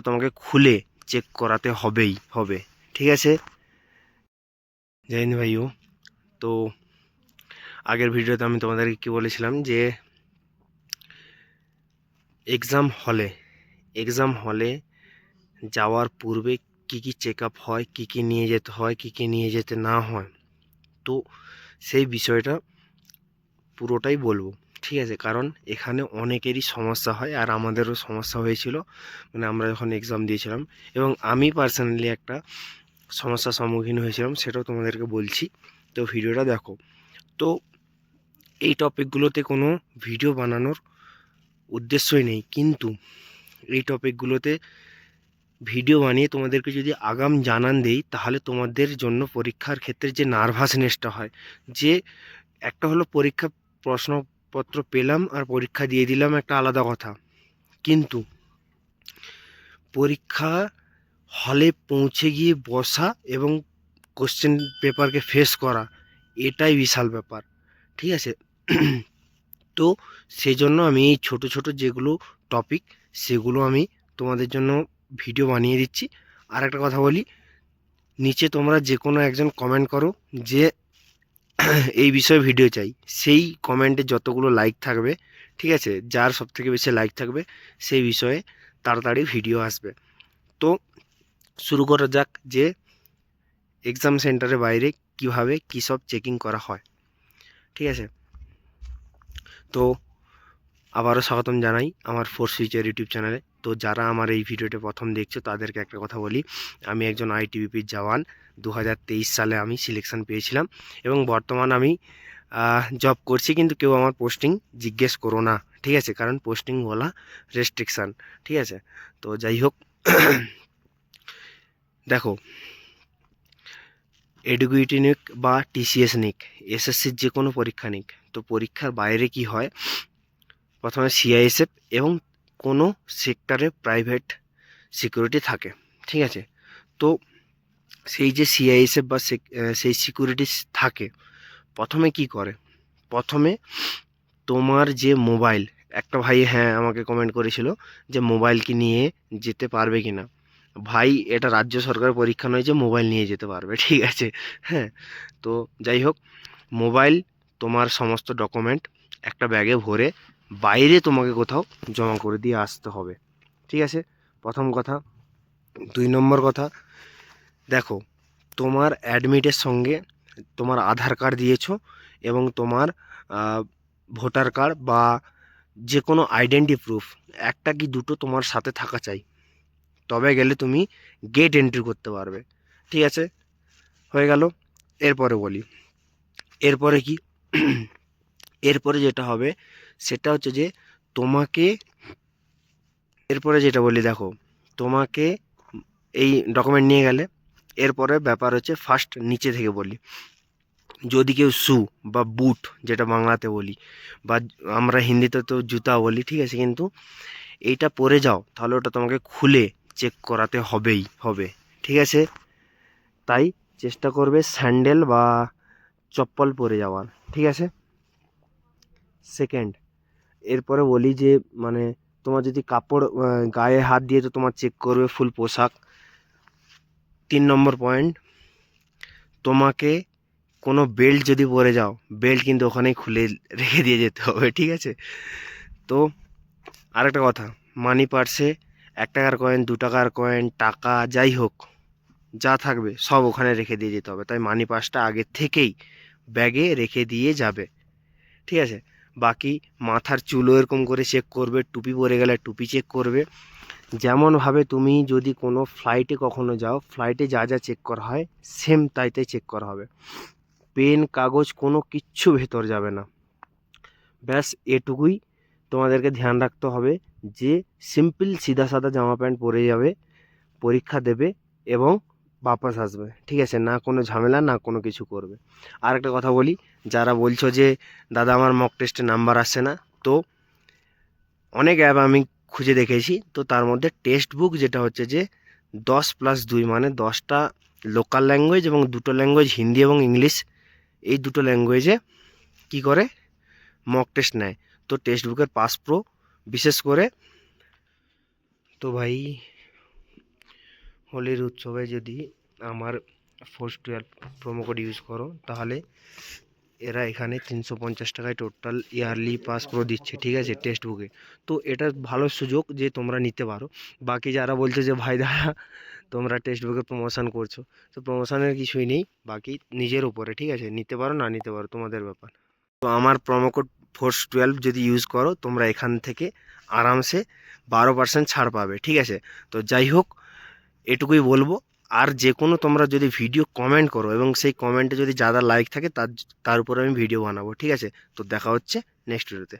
তোমাকে খুলে চেক করাতে হবে। ঠিক আছে, জয় হিন্দ ভাইও। তো আগের ভিডিওতে আমি তোমাদেরকে কি বলেছিলাম যে এক্সাম হলে যাওয়ার পূর্বে কি কি চেক আপ হয়, কি কি নিয়ে যেতে হয়, কি কি নিয়ে যেতে না হয়। তো সেই বিষয়টা পুরোটাই বলবো। ঠিক আছে, কারণ এখানে অনেকেরই সমস্যা হয়, আর আমাদেরও সমস্যা হয়েছিল, মানে আমরা যখন এক্সাম দিয়েছিলাম, এবং আমি পার্সোনালি একটা সমস্যার সম্মুখীন হয়েছিলাম, সেটাও তোমাদেরকে বলছি। তো ভিডিওটা দেখো। তো এই টপিকগুলোতে কোনো ভিডিও বানানোর উদ্দেশ্যই নেই, কিন্তু এই টপিকগুলোতে ভিডিও বানিয়ে তোমাদেরকে যদি আগাম জানান দেই, তাহলে তোমাদের জন্য পরীক্ষার ক্ষেত্রে যে নার্ভাসনেসটা হয়, যে একটা হলো পরীক্ষা প্রশ্নপত্র পেলাম আর পরীক্ষা দিয়ে দিলাম, একটা আলাদা কথা, কিন্তু পরীক্ষা হলে পৌঁছে গিয়ে বসা এবং কোশ্চেন পেপারকে ফেস করা, এটাই বিশাল ব্যাপার। ঠিক আছে, তো সেই জন্য আমি এই ছোট ছোট যেগুলো টপিক, সেগুলো আমি তোমাদের জন্য ভিডিও বানিয়ে দিচ্ছি। আর একটা কথা বলি, নিচে তোমরা যে কোনো একজন কমেন্ট করো যে এই বিষয়ে ভিডিও চাই, সেই কমেন্টে যতগুলো লাইক থাকবে, ঠিক আছে, যার সব থেকে বেশি লাইক থাকবে সেই বিষয়ে তাড়াতাড়ি ভিডিও আসবে। তো শুরু করা যাক যে এক্সাম সেন্টারের বাইরে কিভাবে কী সব চেকিং করা হয়। ঠিক আছে, তো আবারও স্বাগতম জানাই আমার ফোর্স ফিউচার ইউটিউব চ্যানেলে। তো যারা আমার এই ভিডিওটা প্রথম দেখছো তাদেরকে একটা কথা বলি, আমি একজন আইটিবিপির জওয়ান। 2023 সালে আমি সিলেকশন পেয়েছিলাম এবং বর্তমান আমি জব করছি, কিন্তু কেউ আমার পোস্টিং জিজ্ঞেস করো না। ঠিক আছে, কারণ পোস্টিং বলা রেস্ট্রিকশান। ঠিক আছে, তো যাই হোক, দেখো, এডুকেটি নিক বা টিসিএস নিক, এসএসসির যে কোনো পরীক্ষা নিক, তো পরীক্ষার বাইরে কি হয়, প্রথমে সিআইএসএফ এবং কোনো সেক্টরে প্রাইভেট সিকিউরিটি থাকে। ঠিক আছে, তো সেই যে সিআইএসএফ বা সেই সিকিউরিটি থাকে, প্রথমে কি করে, প্রথমে তোমার যে মোবাইল, একটা ভাই হ্যাঁ আমাকে কমেন্ট করেছিল যে মোবাইল কি নিয়ে যেতে পারবে কি না। ভাই, এটা রাজ্য সরকারের পরীক্ষা নয় যে মোবাইল নিয়ে যেতে পারবে। ঠিক আছে, হ্যাঁ, তো যাই হোক, মোবাইল, তোমার সমস্ত ডকুমেন্ট একটা ব্যাগে ভরে বাইরে তোমাকে কোথাও জমা করে দিয়ে আসতে হবে। ঠিক আছে, প্রথম কথা। 2 নম্বর কথা, দেখো, তোমার অ্যাডমিটের সঙ্গে তোমার আধার কার্ড দিয়েছো এবং তোমার ভোটার কার্ড বা যে কোনো আইডেন্টি প্রুফ, একটা কি দুটো তোমার সাথে থাকা চাই, তবে গেলে তুমি গেট এন্ট্রি করতে পারবে। ঠিক আছে, হয়ে গেল। এরপরে বলি, এরপরে কি এরপরে যেটা হবে সেটা হচ্ছে যে তোমাকে, এরপরে যেটা বলি, দেখো, তোমাকে এই ডকুমেন্ট নিয়ে গেলে, এরপরে ব্যাপার হচ্ছে ফার্স্ট নিচে থেকে বলি, যদি কেউ শু বা বুট যেটা বাংলাতে বলি, বা আমরা হিন্দিতে তো জুতা বলি, ঠিক আছে, কিন্তু এইটা পরে যাও তাহলে ওটা তোমাকে খুলে চেক করাতে হবে। ঠিক আছে, তাই চেষ্টা করবে স্যান্ডেল বা চপ্পল পরে যাওয়ার। ঠিক আছে, সেকেন্ড, এরপরে বলি যে মানে তোমার যদি কাপড় গায়ে হাত দিয়ে তো তোমার চেক করবে ফুল পোশাক। 3 নম্বর পয়েন্ট, তোমাকে কোনো বেল্ট যদি পরে যাও, বেল্ট কিন্তু ওখানেই খুলে রেখে দিয়ে যেতে হবে। ঠিক আছে, তো আরেকটা কথা, মানি পার্সে 1 টাকার কয়েন, 2 টাকার কয়েন, টাকা যাই হোক, যা থাকবে সব ওখানে রেখে দিয়ে যেতে হবে। তাই মানি পার্সটা আগে থেকেই ব্যাগে রেখে দিয়ে যাবে। ঠিক আছে, বাকি মাথার চুলও এরকম করে চেক করবে, টুপি পরে গেলে টুপি চেক করবে। যেমনভাবে তুমি যদি কোনো ফ্লাইটে কখনো যাও, ফ্লাইটে যা যা চেক করা হয় সেম তাই চেক করা হবে। পেন কাগজ কোনো কিচ্ছু ভেতর যাবে না। ব্যাস এটুকুই তোমাদেরকে ধ্যান রাখতে হবে, যে সিম্পল সিধা সাদা জামা প্যান্ট পরে যাবে, পরীক্ষা দেবে এবং বাপাস আসবে। ঠিক আছে, না কোনো ঝামেলা, না কোনো কিছু করবে। আর একটা কথা বলি, যারা বলছো যে দাদা আমার মক টেস্টে নাম্বার আসছে না, তো অনেক অ্যাপ আমি খুঁজে দেখেছি, তো তার মধ্যে টেক্সট বুক যেটা হচ্ছে যে 10+2 মানে 10টা লোকাল ল্যাঙ্গুয়েজ এবং 2টো ল্যাঙ্গুয়েজ হিন্দি এবং ইংলিশ, এই 2টো ল্যাঙ্গুয়েজে কি করে মক টেস্ট নেয়। তো টেক্সট বুকের পাস প্রো বিশেষ করে, তো ভাই হোলির উৎসবে যদি আমার ফোর্স 12 প্রোমো কোড ইউজ করো তাহলে এরা এখানে 350 টাকায় টোটাল ইয়ারলি পাস প্রো দিচ্ছে, ঠিক আছে, টেক্সট বুকে। তো এটা ভালো সুযোগ যে তোমরা নিতে পারো। বাকি যারা বলছে যে ভাই দাদা তোমরা টেক্সট বুকে প্রমোশন করছো, তো প্রমোশনের কিছুই নেই, বাকি নিজের উপরে, ঠিক আছে, নিতে পারো না নিতে পারো তোমাদের ব্যাপার। তো আমার প্রোমো কোড ফোর্স 12 যদি ইউজ করো তোমরা এখান থেকে আরামসে 12% ছাড় পাবে, ঠিক আছে। তো যাই হোক, এটুকুই বলবো। আর যে কোনো তোমরা যদি ভিডিও কমেন্ট করো এবং সেই কমেন্টে যদি যারা লাইক থাকে তার উপর আমি ভিডিও বানাবো, ঠিক আছে। তো দেখা হচ্ছে নেক্সট ভিডিওতে।